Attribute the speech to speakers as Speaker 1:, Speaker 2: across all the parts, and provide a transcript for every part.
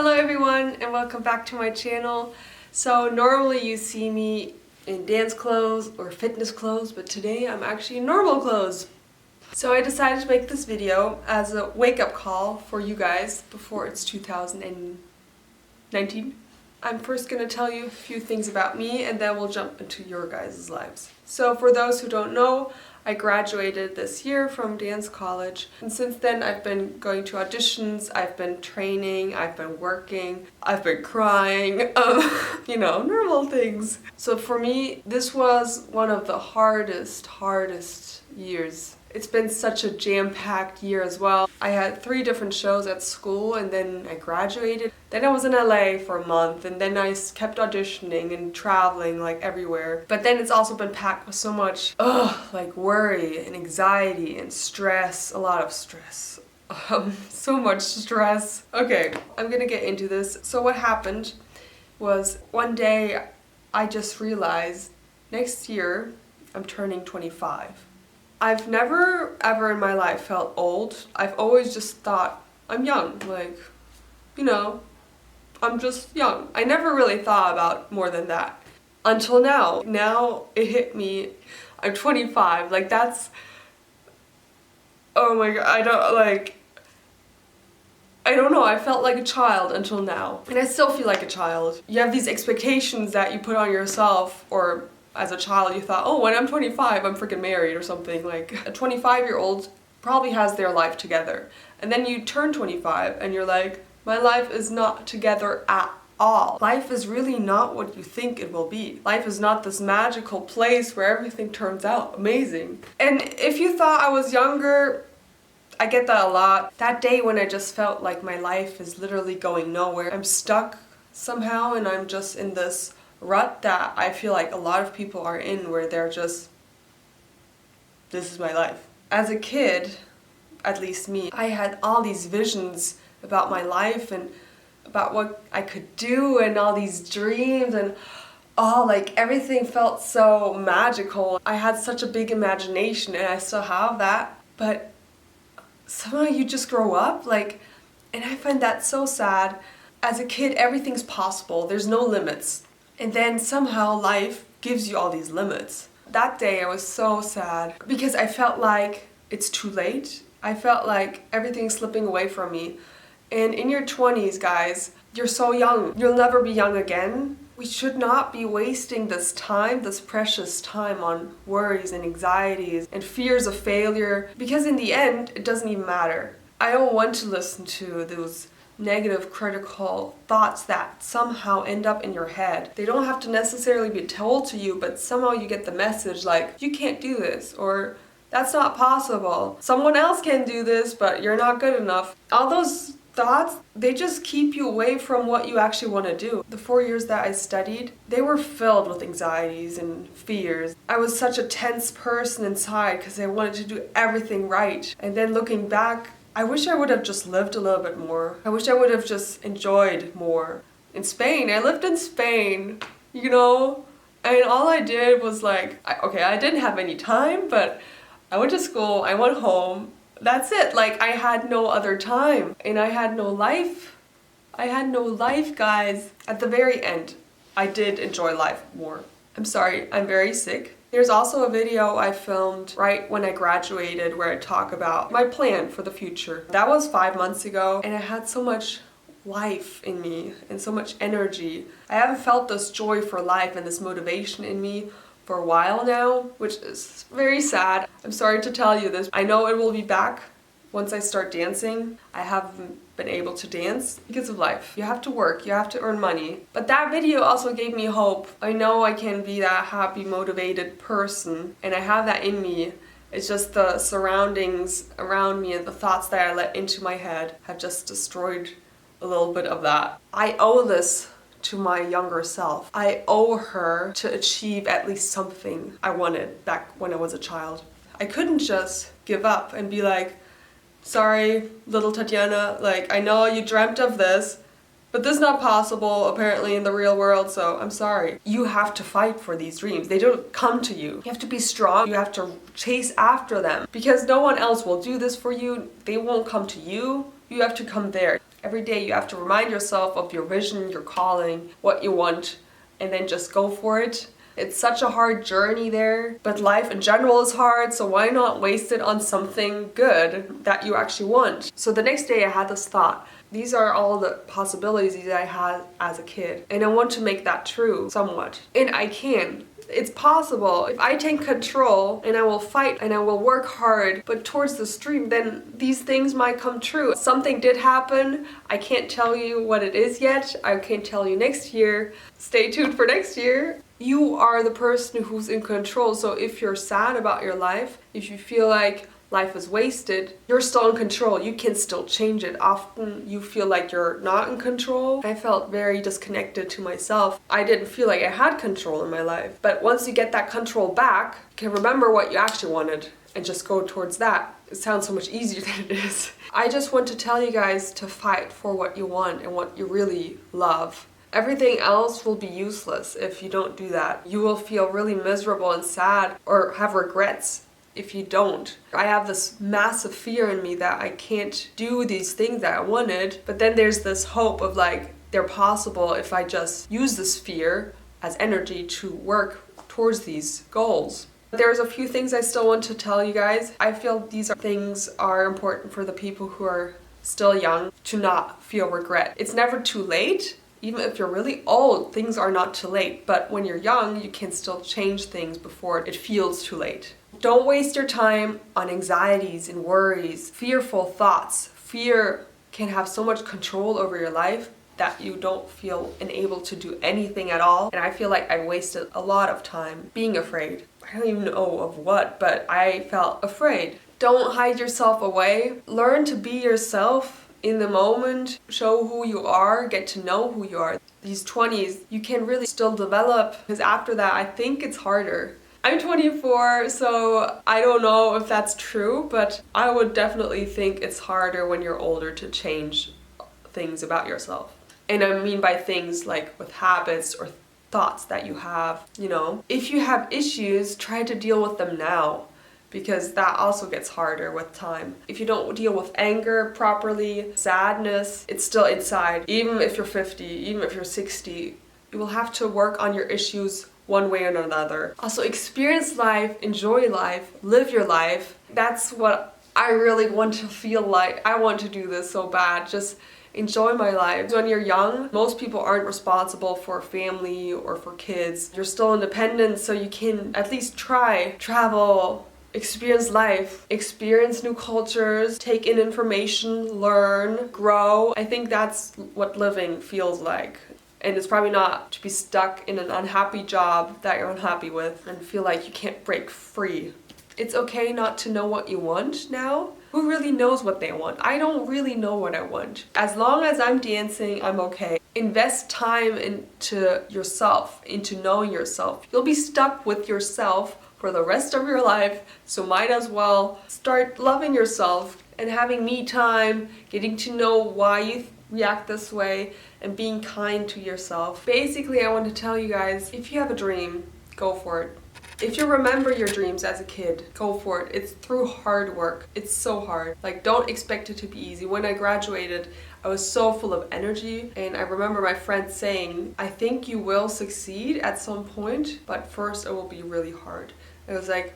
Speaker 1: Hello everyone and welcome back to my channel. So normally you see me in dance clothes or fitness clothes, but today I'm actually in normal clothes. So I decided to make this video as a wake-up call for you guys before it's 2019. I'm first going to tell you a few things about me and then we'll jump into your guys' lives. So for those who don't know, I graduated this year from dance college, and since then I've been going to auditions, I've been training, I've been working, I've been crying, normal things. So for me, this was one of the hardest years. It's been such a jam-packed year as well. I had 3 different shows at school and then I graduated. Then I was in LA for a month and then I kept auditioning and traveling like everywhere. But then it's also been packed with so much worry and anxiety and stress, a lot of stress. So much stress. Okay, I'm gonna get into this. So what happened was one day I just realized next year I'm turning 25. I've never ever in my life felt old. I've always just thought I'm young, I'm just young. I never really thought about more than that until now. Now it hit me, I'm 25, oh my god, I don't know, I felt like a child until now. And I still feel like a child. You have these expectations that you put on yourself, or as a child you thought, oh, when I'm 25 I'm freaking married or something. Like a 25-year-old probably has their life together. And then you turn 25 and you're like, my life is not together at all. Life is really not what you think it will be. Life is not this magical place where everything turns out amazing. And if you thought I was younger, I get that a lot. That day when I just felt like my life is literally going nowhere. I'm stuck somehow and I'm just in this rut that I feel like a lot of people are in, where they're just, this is my life. As a kid, at least me, I had all these visions about my life and about what I could do and all these dreams and everything felt so magical. I had such a big imagination and I still have that, but somehow you just grow up and I find that so sad. As a kid, everything's possible. There's no limits. And then somehow life gives you all these limits. That day I was so sad because I felt like it's too late. I felt like everything's slipping away from me. And in your 20s, guys, you're so young. You'll never be young again. We should not be wasting this time, this precious time, on worries and anxieties and fears of failure, because in the end, it doesn't even matter. I don't want to listen to those negative, critical thoughts that somehow end up in your head. They don't have to necessarily be told to you, but somehow you get the message like, you can't do this, or that's not possible. Someone else can do this, but you're not good enough. All those thoughts, they just keep you away from what you actually want to do. The 4 years that I studied, they were filled with anxieties and fears. I was such a tense person inside because I wanted to do everything right. And then looking back, I wish I would have just lived a little bit more. I wish I would have just enjoyed more. In Spain, I lived in Spain, and all I did was I didn't have any time, but I went to school, I went home, that's it. I had no other time, and I had no life. I had no life, guys. At the very end, I did enjoy life more. I'm sorry, I'm very sick. There's also a video I filmed right when I graduated where I talk about my plan for the future. That was 5 months ago and I had so much life in me and so much energy. I haven't felt this joy for life and this motivation in me for a while now, which is very sad. I'm sorry to tell you this. I know it will be back once I start dancing. I haven't been able to dance because of life. You have to work, you have to earn money. But that video also gave me hope. I know I can be that happy, motivated person, and I have that in me. It's just the surroundings around me and the thoughts that I let into my head have just destroyed a little bit of that. I owe this to my younger self. I owe her to achieve at least something I wanted back when I was a child. I couldn't just give up and be like, sorry, little Tatiana, I know you dreamt of this, but this is not possible apparently in the real world, so I'm sorry. You have to fight for these dreams. They don't come to you. You have to be strong. You have to chase after them because no one else will do this for you. They won't come to you. You have to come there. Every day you have to remind yourself of your vision, your calling, what you want, and then just go for it. It's such a hard journey there, but life in general is hard, so why not waste it on something good that you actually want? So the next day I had this thought. These are all the possibilities that I had as a kid, and I want to make that true somewhat. And I can. It's possible. If I take control and I will fight and I will work hard, but towards the stream, then these things might come true. Something did happen. I can't tell you what it is yet. I can't tell you next year. Stay tuned for next year. You are the person who's in control. So if you're sad about your life, if you feel like life is wasted, you're still in control. You can still change it. Often you feel like you're not in control. I felt very disconnected to myself. I didn't feel like I had control in my life. But once you get that control back, you can remember what you actually wanted and just go towards that. It sounds so much easier than it is. I just want to tell you guys to fight for what you want and what you really love. Everything else will be useless if you don't do that. You will feel really miserable and sad or have regrets if you don't. I have this massive fear in me that I can't do these things that I wanted, but then there's this hope of like, they're possible if I just use this fear as energy to work towards these goals. There's a few things I still want to tell you guys. I feel these things are important for the people who are still young to not feel regret. It's never too late. Even if you're really old, things are not too late. But when you're young, you can still change things before it feels too late. Don't waste your time on anxieties and worries, fearful thoughts. Fear can have so much control over your life that you don't feel unable to do anything at all. And I feel like I wasted a lot of time being afraid. I don't even know of what, but I felt afraid. Don't hide yourself away. Learn to be yourself in the moment. Show who you are, get to know who you are. These 20s, you can really still develop, because after that, I think it's harder. I'm 24, so I don't know if that's true, but I would definitely think it's harder when you're older to change things about yourself. And I mean by things like with habits or thoughts that you have, you know. If you have issues, try to deal with them now, because that also gets harder with time. If you don't deal with anger properly, sadness, it's still inside. Even if you're 50, even if you're 60, you will have to work on your issues one way or another. Also, experience life, enjoy life, live your life. That's what I really want to feel like. I want to do this so bad. Just enjoy my life. When you're young, most people aren't responsible for a family or for kids. You're still independent, so you can at least try, travel, experience life, experience new cultures, take in information, learn, grow. I think that's what living feels like. And it's probably not to be stuck in an unhappy job that you're unhappy with and feel like you can't break free. It's okay not to know what you want now. Who really knows what they want? I don't really know what I want. As long as I'm dancing, I'm okay. Invest time into yourself, into knowing yourself. You'll be stuck with yourself for the rest of your life, so might as well start loving yourself and having me time, getting to know why you react this way, and being kind to yourself. Basically, I want to tell you guys, if you have a dream, go for it. If you remember your dreams as a kid, go for it. It's through hard work. It's so hard. Like, don't expect it to be easy. When I graduated, I was so full of energy, and I remember my friend saying, I think you will succeed at some point, but first it will be really hard. I was like,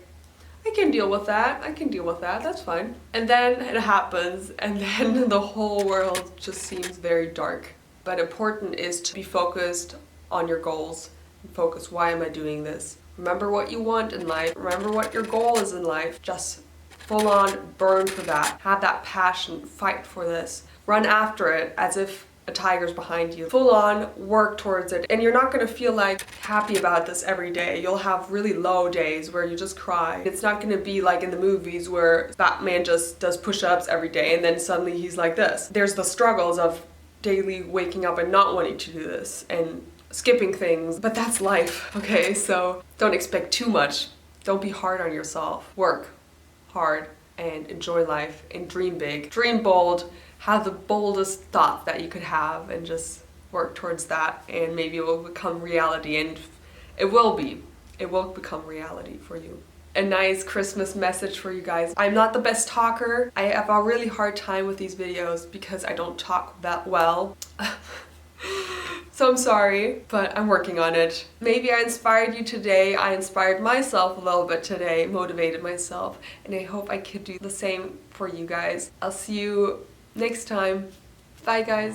Speaker 1: I can deal with that. I can deal with that. That's fine. And then it happens, and then the whole world just seems very dark. But important is to be focused on your goals. Focus, why am I doing this? Remember what you want in life. Remember what your goal is in life. Just full on burn for that. Have that passion. Fight for this. Run after it as if a tiger's behind you. Full on work towards it. And you're not going to feel like happy about this every day. You'll have really low days where you just cry. It's not going to be like in the movies where Batman just does push-ups every day and then suddenly he's like this. There's the struggles of daily waking up and not wanting to do this and skipping things, but that's life, okay? So don't expect too much. Don't be hard on yourself. Work hard and enjoy life and dream big. Dream bold. Have the boldest thought that you could have and just work towards that, and maybe it will become reality, and it will become reality for you. a nice Christmas message for you guys. I'm not the best talker. I have a really hard time with these videos because I don't talk that well. So I'm sorry, but I'm working on it. Maybe I inspired you today. I inspired myself a little bit today, motivated myself, and I hope I could do the same for you guys. I'll see you next time. Bye guys.